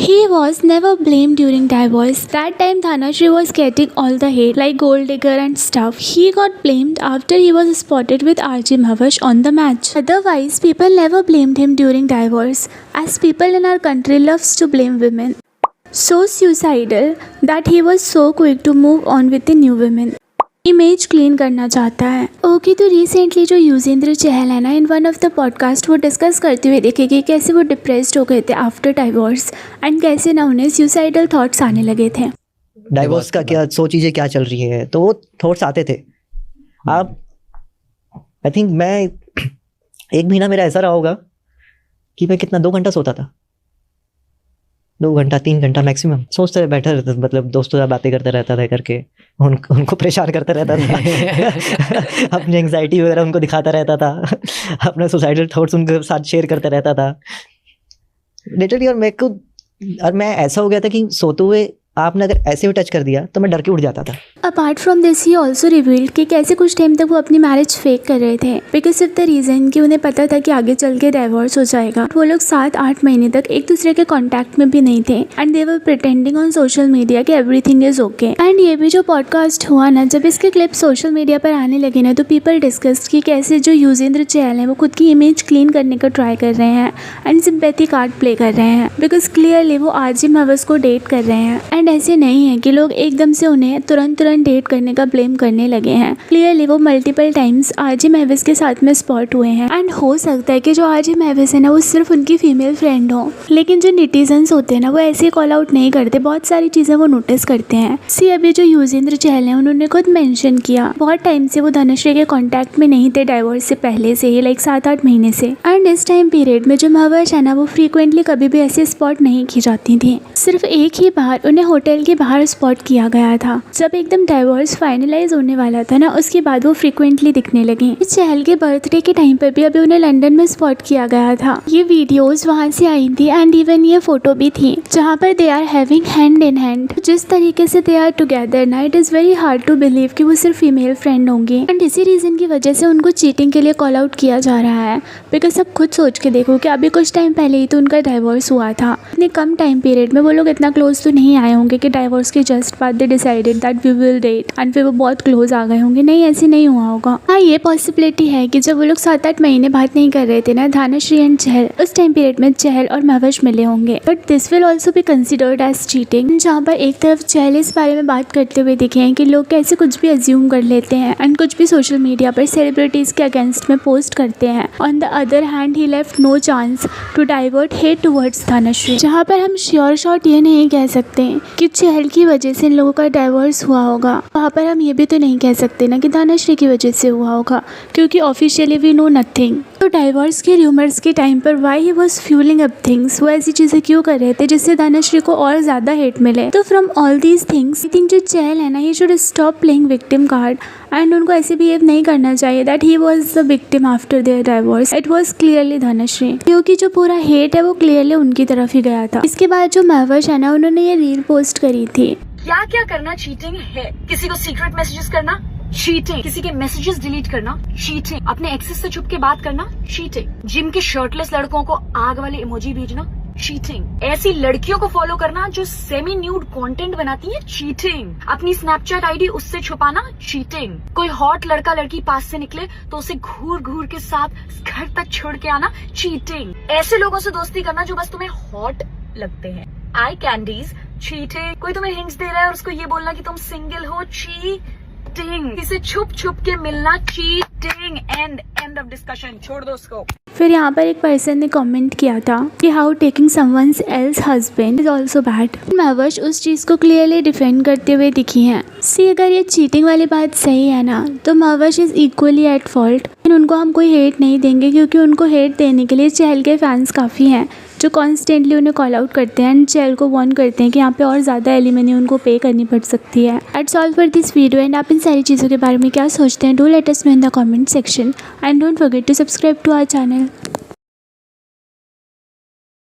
He was never blamed during divorce. That time Dhanashree was getting all the hate like gold digger and stuff. He got blamed after he was spotted with RJ Mahvash on the match. Otherwise, people never blamed him during divorce, as people in our country loves to blame women. So suicidal that he was so quick to move on with the new women. Image clean करना चाहता है। Okay, तो recently जो युजेंद्र चहल है ना, in one of the podcast वो discuss करते हुए देखे कि कैसे वो डिप्रेस्ड हो गए थे आफ्टर डाइवोर्स एंड कैसे ना उन्हें सुसाइडल थॉट्स आने लगे थे। डाइवोर्स का क्या सो चीज़ें क्या चल रही है, तो वो थॉट्स आते थे। आप आई थिंक मैं 1 महीना मेरा ऐसा रहा होगा कि मैं कितना 2 घंटा सोता था, 2 घंटा 3 घंटा मैक्सिमम सोचते बैठा रहता था। मतलब दोस्तों से बातें करते रहता था करके, उनको परेशान करता रहता था अपनी एंग्जाइटी वगैरह उनको दिखाता रहता था, अपने सुसाइडल थॉट्स उनके साथ शेयर करता रहता था लिटरली। और मैं ऐसा हो गया था कि सोते हुए आपने अगर ऐसे भी टच कर दिया तो मैं डर के उठ जाता था। Apart from this he also revealed कि कैसे कुछ टाइम तक वो अपनी मैरिज फेक कर रहे थे बिकॉज ऑफ द रीज़न कि उन्हें पता था कि आगे चल के डाइवोर्स हो जाएगा। वो लोग 7-8 महीने तक एक दूसरे के कॉन्टैक्ट में भी नहीं थे and they were pretending on social media कि एवरीथिंग इज ओके। एंड ये भी जो पॉडकास्ट हुआ ना, जब इसके क्लिप सोशल मीडिया पर आने लगे ना, तो पीपल डिस्कस कि कैसे जो युजेंद्र चहल हैं वो खुद की इमेज क्लीन करने का ट्राई कर रहे हैं एंड सिंपैथी कार्ड प्ले कर रहे हैं बिकॉज क्लियरली वो RJ महवश को डेट कर रहे हैं। एंड ऐसे नहीं है कि लोग एकदम से उन्हें तुरंत डेट करने का ब्लेम करने लगे हैं। क्लियरली वो मल्टीपल टाइम्स RJ महवश के साथ में स्पॉट हुए हैं एंड हो सकता है कि जो RJ महवश है ना वो सिर्फ उनकी फीमेल फ्रेंड हो, लेकिन जो नेटिजन्स होते हैं ना वो ऐसे कॉल आउट नहीं करते, बहुत सारी चीज़ें वो नोटिस करते हैं। सी अभी जो युजेंद्र चहल हैं उन्होंने खुद मेंशन किया बहुत टाइम से वो धनश्री के कॉन्टैक्ट में नहीं थे डाइवोर्स से पहले से ही, लाइक 7-8 महीने से। एंड इस टाइम पीरियड में जो महवश है ना वो फ्रीक्वेंटली कभी भी ऐसे स्पॉट नहीं की जाती थी। सिर्फ एक ही बार उन्हें होटल के बाहर स्पॉट किया गया था। जब एकदम डाइवोर्स फाइनलाइज होने वाला था ना, उसके बाद वो फ्रीक्वेंटली दिखने लगी। चहल के बर्थडे के टाइम पर भी अभी उन्हें लंदन में स्पॉट किया गया था। ये वीडियोस वहाँ से आई थी एंड इवन ये फोटो भी थी जहाँ पर they are having hand in hand. जिस तरीके से दे आर टुगेदर ना, it is very hard to believe कि वो सिर्फ फीमेल फ्रेंड होंगी। एंड इसी रीज़न की वजह से उनको चीटिंग के लिए कॉल आउट किया जा रहा है बिकॉज अब खुद सोच के देखो कि अभी कुछ टाइम पहले ही तो उनका डाइवोर्स हुआ था। इतने कम टाइम पीरियड में वो लोग इतना क्लोज तो नहीं आए होंगे कि डाइवोर्स के जस्ट बाद they decided that we will date and फिर वो बहुत क्लोज आ गए होंगे। नहीं, ऐसे नहीं हुआ होगा। हाँ, ये पॉसिबिलिटी है कि जब वो लोग 7-8 महीने बात नहीं कर रहे थे ना, धनश्री एंड चहल, उस टाइम पीरियड में चहल और महवश मिले होंगे। But this will also be considered as cheating, जहाँ पर एक तरफ चहल इस बारे में बात करते हुए दिखे हैं कि लोग कैसे कुछ भी अज्यूम कर लेते हैं एंड कुछ भी सोशल मीडिया पर सेलिब्रिटीज के अगेंस्ट में पोस्ट करते हैं। On the other hand he left no chance to divert hate towards Dhanashree, जहाँ पर हम श्योर शॉट ये नहीं कह सकते कि चहल की वजह से इन लोगों का डाइवोर्स हुआ होगा। वहाँ पर हम ये भी तो नहीं कह सकते ना कि धनश्री की वजह से हुआ होगा, क्योंकि ऑफिशियली वी नो नथिंग। तो डाइवोर्स के र्यूमर्स के टाइम पर why he was fuelling up things, वो ऐसी चीज़ें क्यों कर रहे थे जिससे धनश्री को और ज़्यादा हेट मिले। तो from all these things I think जो चहल है ना, he should stop playing victim card and उनको ऐसे बिहेव नहीं करना चाहिए that he was the victim after their divorce. It was clearly Dhanashree, क्योंकि जो पूरा हेट है वो क्लियरली उनकी तरफ ही गया था। इसके बाद जो महवश है ना, उन्होंने ये रील पोस्ट करी थी। क्या क्या करना चीटिंग है? किसी को सीक्रेट मैसेजेस करना चीटिंग, किसी के मैसेजेस डिलीट करना चीटिंग, अपने एक्सेस से छुप के बात करना चीटिंग, जिम के शर्टलेस लड़कों को आग वाले इमोजी भेजना चीटिंग, ऐसी लड़कियों को फॉलो करना जो सेमी न्यूड कंटेंट बनाती है चीटिंग, अपनी स्नैपचैट आईडी उससे छुपाना चीटिंग, कोई हॉट लड़का लड़की पास से निकले तो उसे घूर घूर के साथ घर तक छोड़ के आना चीटिंग, ऐसे लोगों से दोस्ती करना जो बस तुम्हें हॉट लगते हैं, आई कैंडीज चीटिंग, कोई तुम्हें हिंट्स दे रहा है और उसको ये बोलना कि तुम सिंगल हो चीटिंग, इसे छुप छुप के मिलना चीटिंग, एंड ऑफ डिस्कशन, छोड़ दो उसको। फिर यहाँ पर एक पर्सन ने कमेंट किया था कि how taking someone's else husband is also bad. Mahvash उस चीज़ को क्लियरली डिफेंड करते हुए दिखी हैं। सी अगर ये चीटिंग वाली बात सही है ना, तो Mahvash is equally at fault. उनको हम कोई हेट नहीं देंगे क्योंकि उनको हेट देने के लिए चहल के फैंस काफ़ी हैं जो कॉन्स्टेंटली उन्हें कॉल आउट करते हैं एंड चहल को वार्न करते हैं कि यहाँ पे और ज़्यादा एलिमनी उनको पे करनी पड़ सकती है। That's all for this video and आप इन सारी चीज़ों के बारे में क्या सोचते हैं, do let us know in the comment section and don't forget to subscribe to our channel.